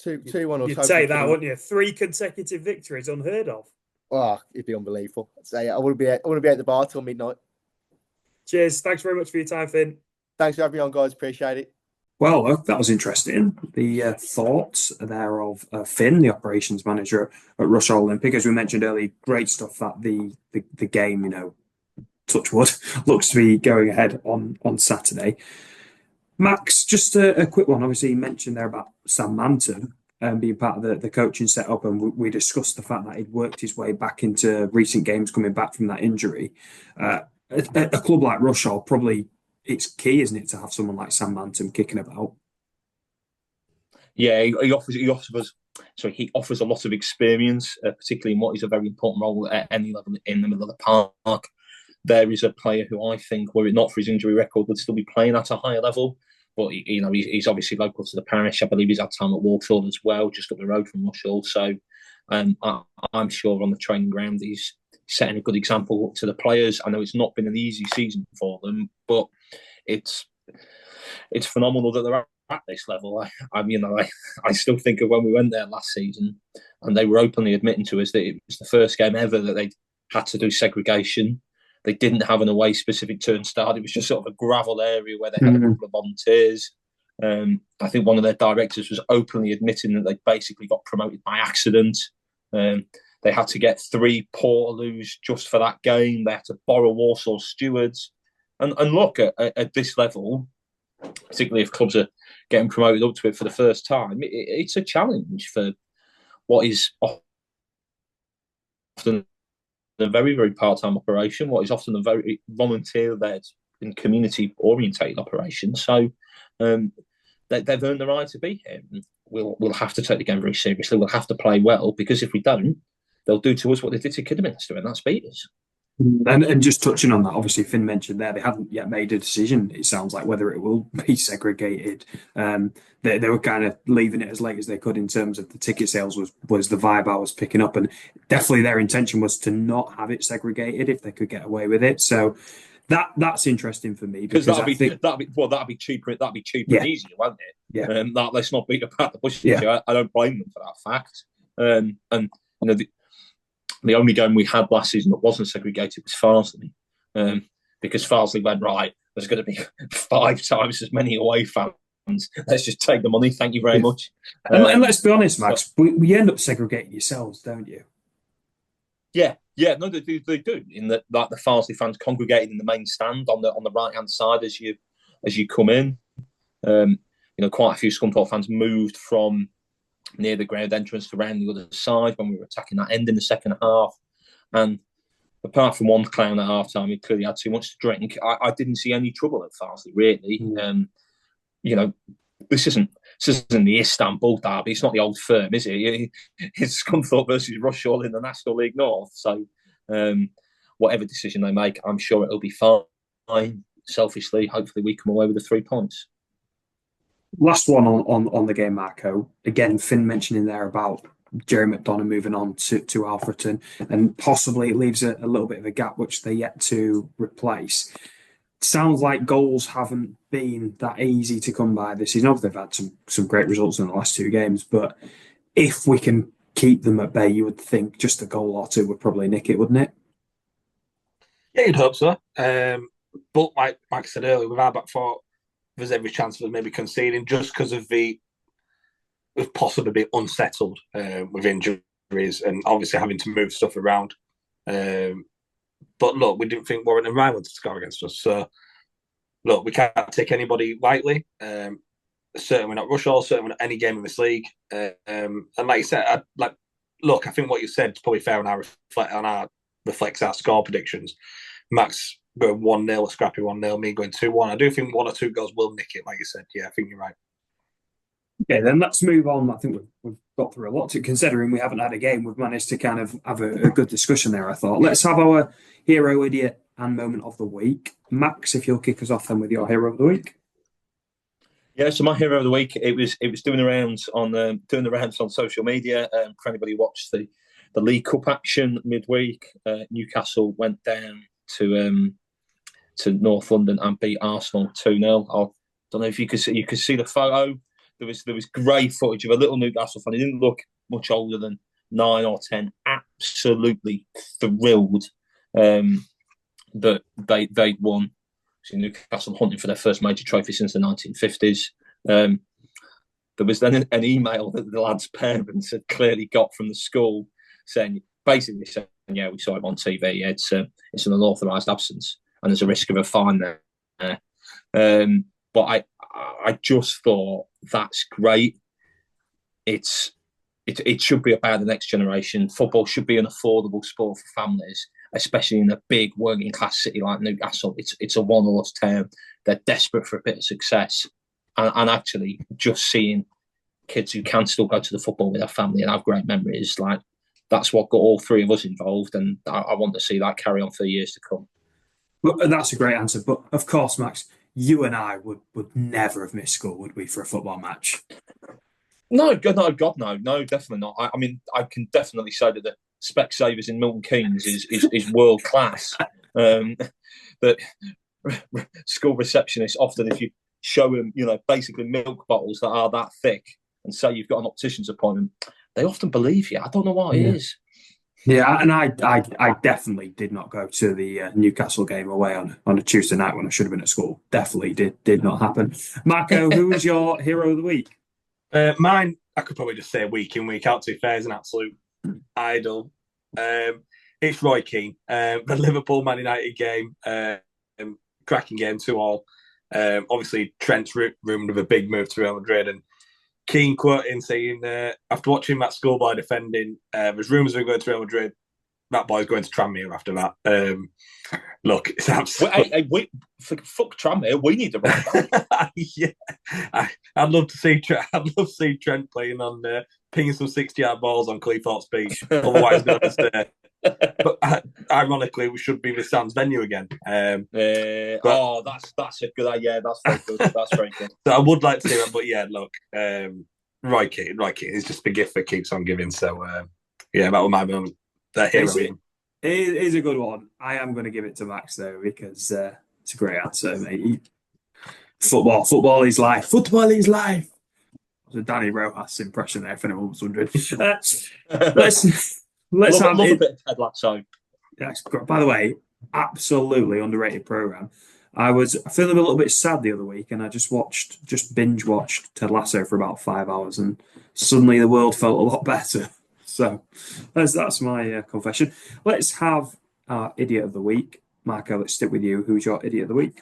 2-1 us. You'd say that, wouldn't you? 3 consecutive victories, unheard of. Oh, it'd be unbelievable. I'd say I want to be at the bar till midnight. Cheers. Thanks very much for your time, Finn. Thanks for having me on, guys. Appreciate it. Well, that was interesting. The thoughts there of Finn, the operations manager at Rushall Olympic. As we mentioned earlier, great stuff that the game, touch wood, looks to be going ahead on Saturday. Max, just a quick one. Obviously, you mentioned there about Sam Manton being part of the coaching setup, and we discussed the fact that he'd worked his way back into recent games coming back from that injury. A club like Rushall, probably it's key, isn't it, to have someone like Sam Manton kicking about? Yeah, he offers a lot of experience, particularly in what is a very important role at any level in the middle of the park. There is a player who I think, were it not for his injury record, would still be playing at a higher level. But he's obviously local to the parish. I believe he's had time at Walsall as well, just up the road from Rushall. So I'm sure on the training ground he's setting a good example to the players. I know it's not been an easy season for them, but it's phenomenal that they're at this level. I still think of when we went there last season, and they were openly admitting to us that it was the first game ever that they had to do segregation. They didn't have an away specific turnstile. It was just sort of a gravel area where they had a couple of volunteers. I think one of their directors was openly admitting that they basically got promoted by accident. They had to get 3 Portaloos just for that game. They had to borrow Walsall stewards. And look, at this level, particularly if clubs are getting promoted up to it for the first time, it's a challenge for what is often a very, very part-time operation, what is often a very volunteer-led and community-orientated operation. So they've earned the right to be here. We'll have to take the game very seriously. We'll have to play well, because if we don't, they'll do to us what they did to Kidderminster, and that's beat us. And just touching on that, obviously Finn mentioned there they haven't yet made a decision. It sounds like whether it will be segregated. They were kind of leaving it as late as they could in terms of the ticket sales was the vibe I was picking up, and definitely their intention was to not have it segregated if they could get away with it. So that's interesting for me because that'd be cheaper. That'd be cheaper and easier, won't it? Yeah. Let's not beat about the bush. Yeah. I don't blame them for that fact. And the only game we had last season that wasn't segregated was Farsley, because Farsley went, right, there's going to be 5 times as many away fans. Let's just take the money. Thank you very much. And let's be honest, Max, we end up segregating yourselves, don't you? Yeah, no, they do. In that, like the Farsley fans congregated in the main stand on the right hand side as you come in. Quite a few Scunthorpe fans moved from near the ground entrance to around the other side when we were attacking that end in the second half. And apart from one clown at half time, he clearly had too much to drink. I didn't see any trouble at Farsley, really. This isn't the Istanbul derby. It's not the Old Firm, is it? It's Scunthorpe versus Rushall in the National League North. So whatever decision they make, I'm sure it'll be fine. Selfishly, hopefully we come away with the 3 points. Last one on the game, Marco. Again, Finn mentioning there about Jerry McDonough moving on to Alfreton, and possibly it leaves a little bit of a gap which they're yet to replace. Sounds like goals haven't been that easy to come by this season. Obviously, they've had some great results in the last 2 games, but if we can keep them at bay, you would think just a goal or 2 would probably nick it, wouldn't it? Yeah, you'd hope so. But like I said earlier, with our back four, there's every chance of maybe conceding just because of we've possibly been unsettled with injuries and obviously having to move stuff around. But look, we didn't think Warren and Ryan would score against us. So look, we can't take anybody lightly. Certainly not Rushall, certainly not any game in this league. And like you said, I think what you said is probably fair on our reflects our score predictions. Max going 1-0, a scrappy 1-0, me going 2-1. I do think 1 or 2 goals will nick it, like you said. Yeah, I think you're right. Okay, then let's move on. I think we've got through a lot. Considering we haven't had a game, we've managed to kind of have a good discussion there, I thought. Let's have our hero, idiot, and moment of the week. Max, if you'll kick us off then with your hero of the week. Yeah, so my hero of the week, it was doing the rounds on social media. For anybody who watched the League Cup action midweek, Newcastle went down to North London and beat Arsenal 2-0. I don't know if you could see the photo. There was great footage of a little Newcastle fan. He didn't look much older than 9 or 10. Absolutely thrilled that they won. So Newcastle hunting for their first major trophy since the 1950s. There was then an email that the lad's parents had clearly got from the school basically saying, yeah, we saw him on TV. It's an unauthorised absence, and there's a risk of a fine there. But I just thought that's great. It should be about the next generation. Football should be an affordable sport for families, especially in a big working class city like Newcastle. It's a one-horse town. They're desperate for a bit of success, and actually just seeing kids who can still go to the football with their family and have great memories, like that's what got all three of us involved, and I want to see that carry on for years to come. Well, that's a great answer. But of course, Max, you and I would never have missed school, would we, for a football match? No, God, no, definitely not. I mean, I can definitely say that the Specsavers in Milton Keynes is world class. That school receptionists often, if you show them, basically milk bottles that are that thick, and say you've got an optician's appointment, they often believe you. I don't know what it is. Yeah, and I definitely did not go to the Newcastle game away on a Tuesday night when I should have been at school. Definitely did not happen. Marco, who was your hero of the week? Mine, I could probably just say week in, week out, to be fair, is an absolute idol. It's Roy Keane. The Liverpool-Man United game, cracking game 2-2. Obviously, Trent's rumoured of a big move to Real Madrid, and Keane quoting saying, after watching that schoolboy defending, there's rumours of him going to Real Madrid. That boy's going to Tranmere after that. Look, it's absolutely... fuck Tranmere. We need to run back. Yeah, I'd love to see Trent playing on pinging some 60-yard balls on Cleethorpes Beach. Otherwise known as but ironically, we should be with Sam's venue again. That's a good idea. That's very good. That's very good. So I would like to see that, but yeah, look, Roy Keane is just the gift that keeps on giving. So that was my moment. It is a good one. I am going to give it to Max though, because it's a great answer, mate. Football is life. Football is life. The Danny Rojas impression there, if anyone was wondering. Let's have a bit of Ted Lasso. Yes, by the way, absolutely underrated program. I was feeling a little bit sad the other week, and I just binge watched Ted Lasso for about 5 hours, and suddenly the world felt a lot better. So that's my confession. Let's have our idiot of the week. Marco, let's stick with you. Who's your idiot of the week?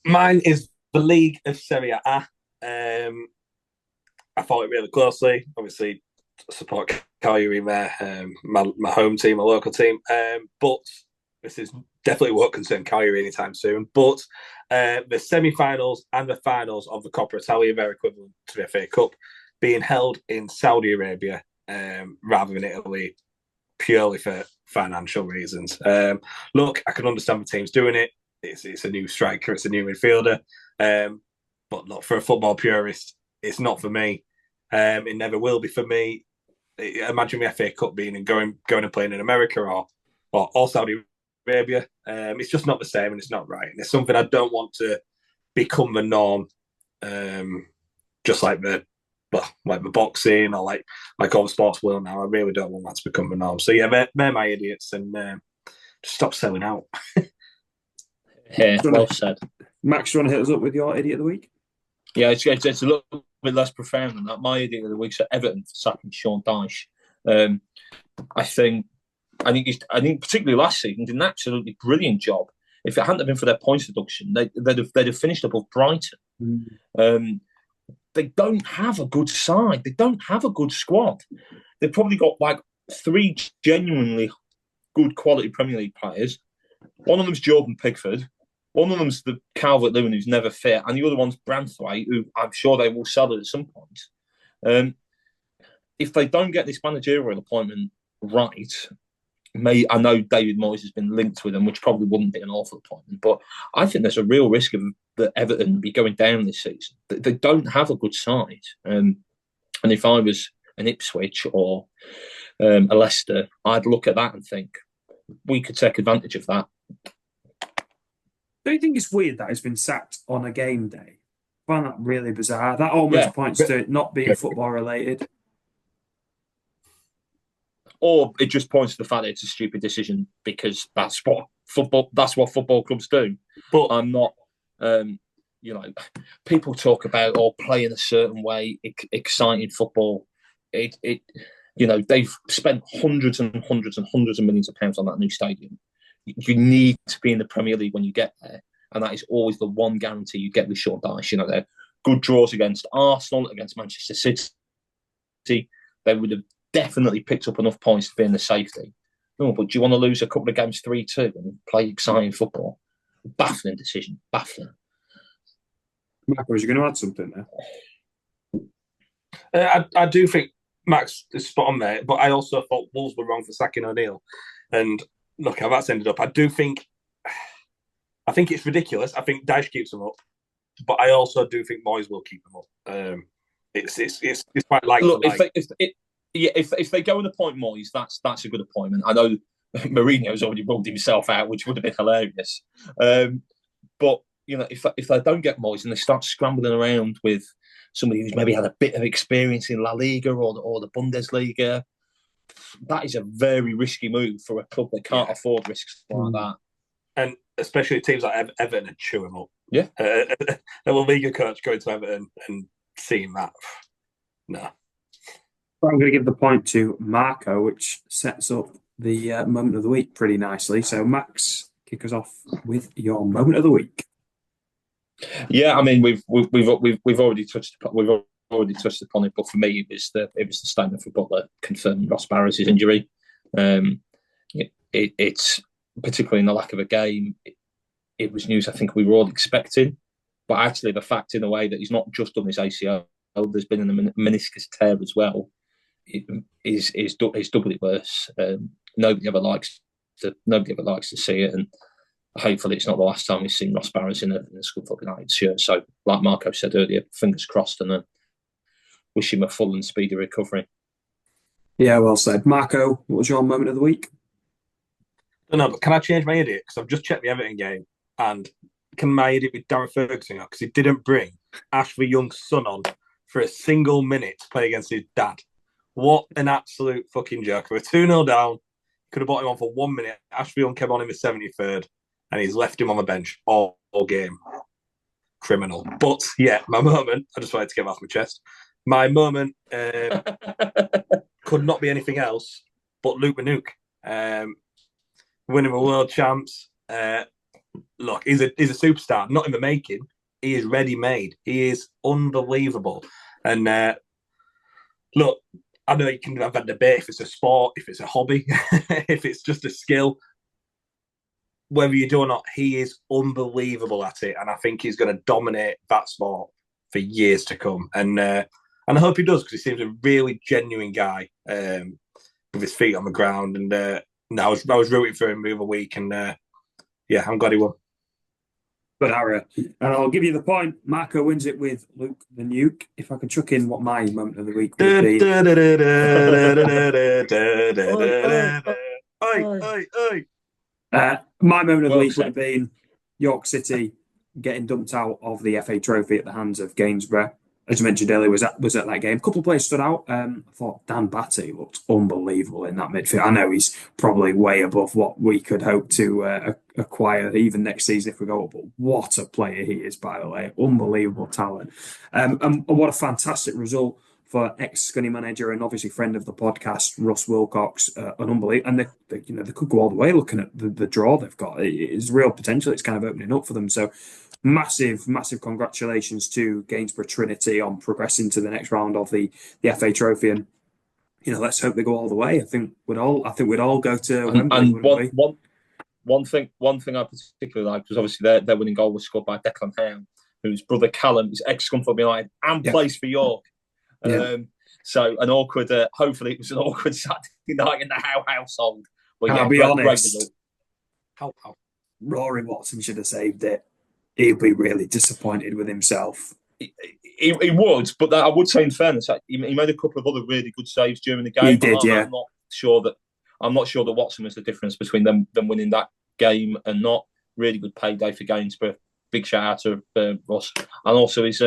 Mine is the League of Serie A. I follow it really closely. Obviously, support Cagliari there, my home team, my local team. But this is definitely won't concern Cagliari anytime soon. But the semi-finals and the finals of the Coppa Italia, very equivalent to the FA Cup, being held in Saudi Arabia rather than Italy, purely for financial reasons. Look, I can understand the teams doing it. It's a new striker, it's a new midfielder. But look, for a football purist, it's not for me. It never will be for me. Imagine the FA Cup being and going and playing in America or Saudi Arabia. It's just not the same, and it's not right. And it's something I don't want to become the norm. Just like the boxing or like all the sports will now. I really don't want that to become the norm. So yeah, they're my idiots, and just stop selling out. Yeah, well said. Max, do you want to hit us up with your idiot of the week? Yeah, it's a little bit less profound than that. My idiot of the week's at Everton for sacking Sean Dyche. I think particularly last season did an absolutely brilliant job. If it hadn't been for their points deduction, they'd have finished above Brighton. They don't have a good side. They don't have a good squad. They've probably got like 3 genuinely good quality Premier League players. One of them's Jordan Pickford. One of them's the Calvert-Lewin who's never fit, and the other one's Branthwaite, who I'm sure they will sell at some point. If they don't get this managerial appointment right, I know David Moyes has been linked with them, which probably wouldn't be an awful appointment, but I think there's a real risk of that Everton be going down this season. They don't have a good side. And if I was an Ipswich or a Leicester, I'd look at that and think, we could take advantage of that. Don't you think it's weird that he's been sacked on a game day? I find that really bizarre. That almost points to it not being football related. Or it just points to the fact that it's a stupid decision because that's what football clubs do. But I'm not people talk about playing a certain way, exciting football. They've spent hundreds and hundreds and hundreds of millions of pounds on that new stadium. You need to be in the Premier League when you get there, and that is always the one guarantee you get with short dice. They're good draws against Arsenal, against Manchester City. They would have definitely picked up enough points to be in the safety. No, but do you want to lose a couple of games 3-2 and play exciting football? Baffling decision. Baffling. Marco, was you going to add something there? I do think Max is spot on there, but I also thought Wolves were wrong for sacking O'Neill. And look how that's ended up. I think it's ridiculous. I think Dyche keeps them up, but I also do think Moyes will keep them up. It's quite likely. Look, if they go and appoint Moyes, that's a good appointment. I know Mourinho's already ruled himself out, which would have been hilarious. But if they don't get Moyes and they start scrambling around with somebody who's maybe had a bit of experience in La Liga or the Bundesliga, that is a very risky move for a club that can't afford risks like that. And especially teams like Everton and chew him up. Yeah. A La Liga coach going to Everton and seeing that. No. Well, I'm going to give the point to Marco, which sets up the moment of the week pretty nicely. So, Max, kick us off with your moment of the week. Yeah, I mean we've already touched upon it, but for me it was the statement for Butler confirming Ross Barrows' injury. It's particularly in the lack of a game. It was news I think we were all expecting, but actually the fact in a way that he's not just done his ACL, there's been a meniscus tear as well. It is doubly worse. Nobody ever likes to see it, and hopefully it's not the last time we've seen Ross Barrows in a Scunthorpe United shirt. So, like Marco said earlier, fingers crossed, and wish him a full and speedy recovery. Yeah, well said. Marco, what was your moment of the week? No, but can I change my edit? Because I've just checked the Everton game, and can my edit with Darren Ferguson because he didn't bring Ashley Young's son on for a single minute to play against his dad. What an absolute fucking joke. We're 2-0 down. Could have brought him on for 1 minute. Ashley Young came on in the 73rd, and he's left him on the bench all game. Criminal. But yeah, my moment, I just wanted to get off my chest. My moment could not be anything else but Luke Manuk. Winning the world champs. Look, he's a superstar. Not in the making. He is ready-made. He is unbelievable. And look, I know you can have a debate if it's a sport, if it's a hobby, if it's just a skill. Whether you do or not, he is unbelievable at it. And I think he's going to dominate that sport for years to come. And I hope he does, because he seems a really genuine guy with his feet on the ground. And I was rooting for him the other week. And yeah, I'm glad he won. But Harry, and I'll give you the point. Marco wins it with Luke the Nuke. If I could chuck in what my moment of the week would be. My moment of the week would have been York City getting dumped out of the FA Trophy at the hands of Gainsborough. As you mentioned earlier, was at that game. A couple of players stood out. I thought Dan Batty looked unbelievable in that midfield. I know he's probably way above what we could hope to acquire even next season if we go up. But what a player he is, by the way. Unbelievable talent. And what a fantastic result for ex-Scunny manager and obviously friend of the podcast, Russ Wilcox. An unbelievable. And they could go all the way looking at the draw they've got. It's real potential. It's kind of opening up for them. So massive congratulations to Gainsborough Trinity on progressing to the next round of the FA Trophy, and let's hope they go all the way. I think we'd all go to Wembley. And one thing I particularly liked was obviously their winning goal was scored by Declan Howe, whose brother Callum is ex-Scunthorpe United and plays for York. So an awkward, hopefully it was an awkward Saturday night in the Howe household. Well, I'll be honest. Rory Watson should have saved it. He'd be really disappointed with himself. He would, but I would say in fairness, he made a couple of other really good saves during the game. He did, yeah. I'm not sure that Watson was the difference between them winning that game and not. Really good payday for Gainsborough. Big shout out to Ross, and also his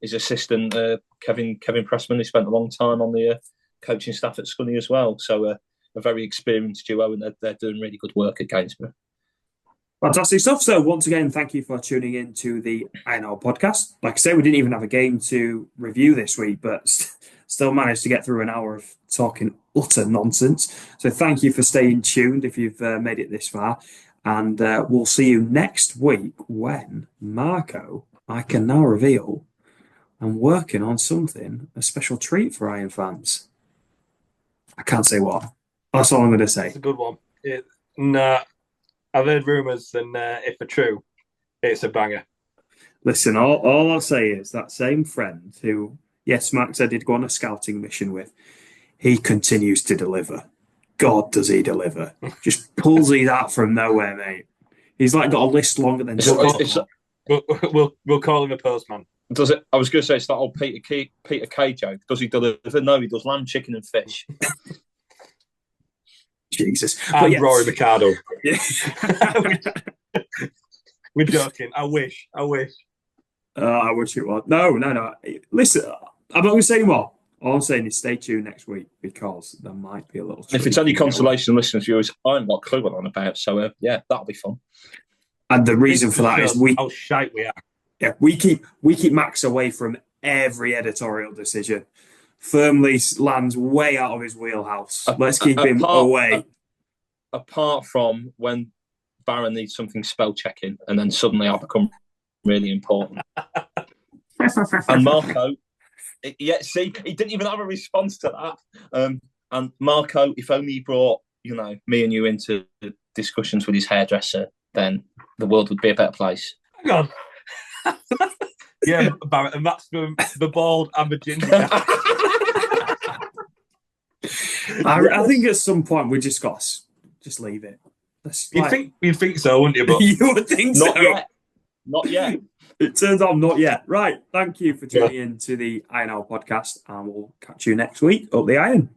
assistant Kevin Pressman. He spent a long time on the coaching staff at Scunny as well. So a very experienced duo, and they're doing really good work at Gainsborough. Fantastic stuff. So once again, thank you for tuning in to the INL podcast. Like I say, we didn't even have a game to review this week, but still managed to get through an hour of talking utter nonsense. So thank you for staying tuned if you've made it this far. And we'll see you next week when Marco, I can now reveal, I'm working on something, a special treat for Iron fans. I can't say what. That's all I'm going to say. It's a good one. I've heard rumours, and if they're true, it's a banger. Listen, all I'll say is that same friend who, yes, Max, I did go on a scouting mission with, he continues to deliver. God, does he deliver. Just pulls he that from nowhere, mate. He's like got a list longer than... We'll call him a postman. Does it? I was going to say, it's that old Peter Kay joke. Does he deliver? No, he does lamb, chicken and fish. Jesus. And yes. Rory Mercado. Yeah. We're joking. I wish. I wish it was. No. Listen, I'm not going to say more. All I'm saying is stay tuned next week because there might be a little... If it's any consolation, listeners, viewers, I haven't got a clue what I'm on about. So, yeah, that'll be fun. And the reason for that is how shite we are. Yeah, we keep Max away from every editorial decision. Firmly lands way out of his wheelhouse. Let's keep him away. Apart from when Baron needs something spell checking, and then suddenly I become really important. And Marco, see, he didn't even have a response to that. And Marco, if only he brought, me and you into discussions with his hairdresser, then the world would be a better place. Hang on. Yeah, Barrett, and that's from the bald and the ginger. I think at some point we just got just leave it. You'd think so, wouldn't you? But you would think not so. Not yet. It turns out not yet. Right. Thank you for tuning in to the INL podcast, and we'll catch you next week up the iron.